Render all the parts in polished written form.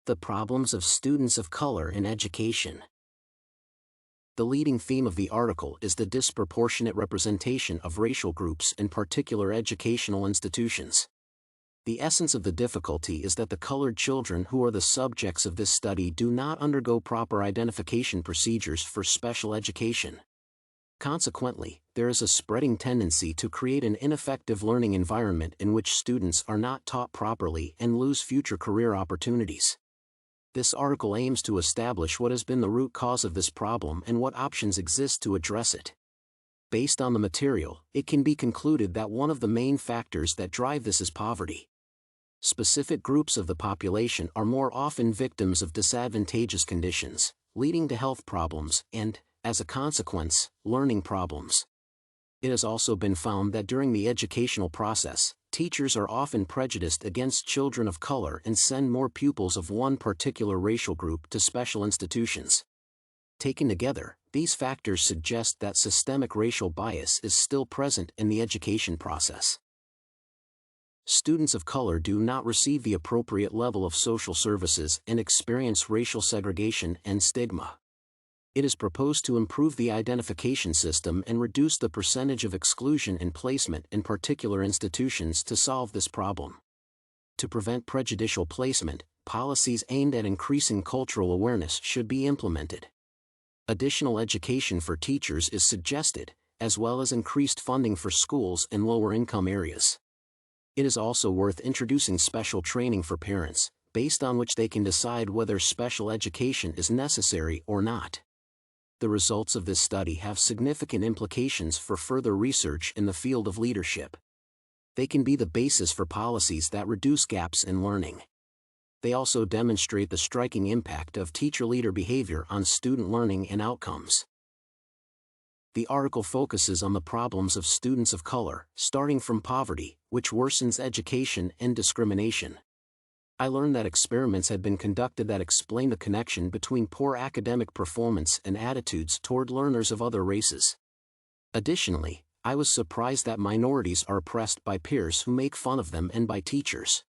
The problems of students of color in education. The leading theme of the article is the disproportionate representation of racial groups in particular educational institutions. The essence of the difficulty is that the colored children who are the subjects of this study do not undergo proper identification procedures for special education. Consequently, there is a spreading tendency to create an ineffective learning environment in which students are not taught properly and lose future career opportunities. This article aims to establish what has been the root cause of this problem and what options exist to address it. Based on the material, it can be concluded that one of the main factors that drive this is poverty. Specific groups of the population are more often victims of disadvantageous conditions, leading to health problems and, as a consequence, learning problems. It has also been found that during the educational process, teachers are often prejudiced against children of color and send more pupils of one particular racial group to special institutions. Taken together, these factors suggest that systemic racial bias is still present in the education process. Students of color do not receive the appropriate level of social services and experience racial segregation and stigma. It is proposed to improve the identification system and reduce the percentage of exclusion and placement in particular institutions to solve this problem. To prevent prejudicial placement, policies aimed at increasing cultural awareness should be implemented. Additional education for teachers is suggested, as well as increased funding for schools in lower-income areas. It is also worth introducing special training for parents, based on which they can decide whether special education is necessary or not. The results of this study have significant implications for further research in the field of leadership. They can be the basis for policies that reduce gaps in learning. They also demonstrate the striking impact of teacher-leader behavior on student learning and outcomes. The article focuses on the problems of students of color, starting from poverty, which worsens education and discrimination. I learned that experiments had been conducted that explain the connection between poor academic performance and attitudes toward learners of other races. Additionally, I was surprised that minorities are oppressed by peers who make fun of them and by teachers.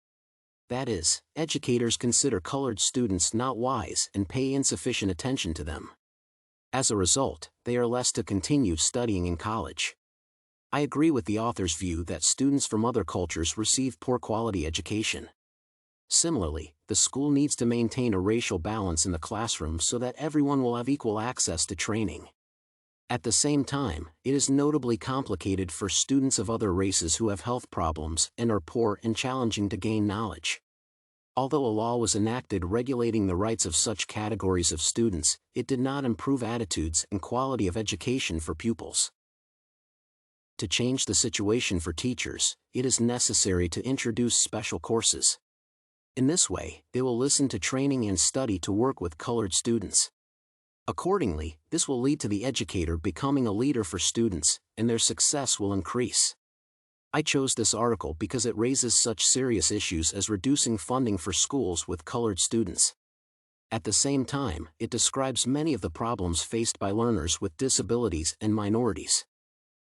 That is, educators consider colored students not wise and pay insufficient attention to them. As a result, they are less to continue studying in college. I agree with the author's view that students from other cultures receive poor quality education. Similarly, the school needs to maintain a racial balance in the classroom so that everyone will have equal access to training. At the same time, it is notably complicated for students of other races who have health problems and are poor and challenging to gain knowledge. Although a law was enacted regulating the rights of such categories of students, it did not improve attitudes and quality of education for pupils. To change the situation for teachers, it is necessary to introduce special courses. In this way, they will listen to training and study to work with colored students. Accordingly, this will lead to the educator becoming a leader for students, and their success will increase. I chose this article because it raises such serious issues as reducing funding for schools with colored students. At the same time, it describes many of the problems faced by learners with disabilities and minorities.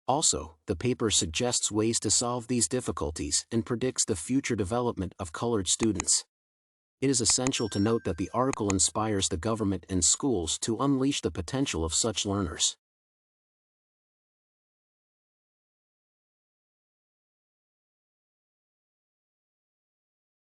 Also, the paper suggests ways to solve these difficulties and predicts the future development of colored students. It is essential to note that the article inspires the government and schools to unleash the potential of such learners.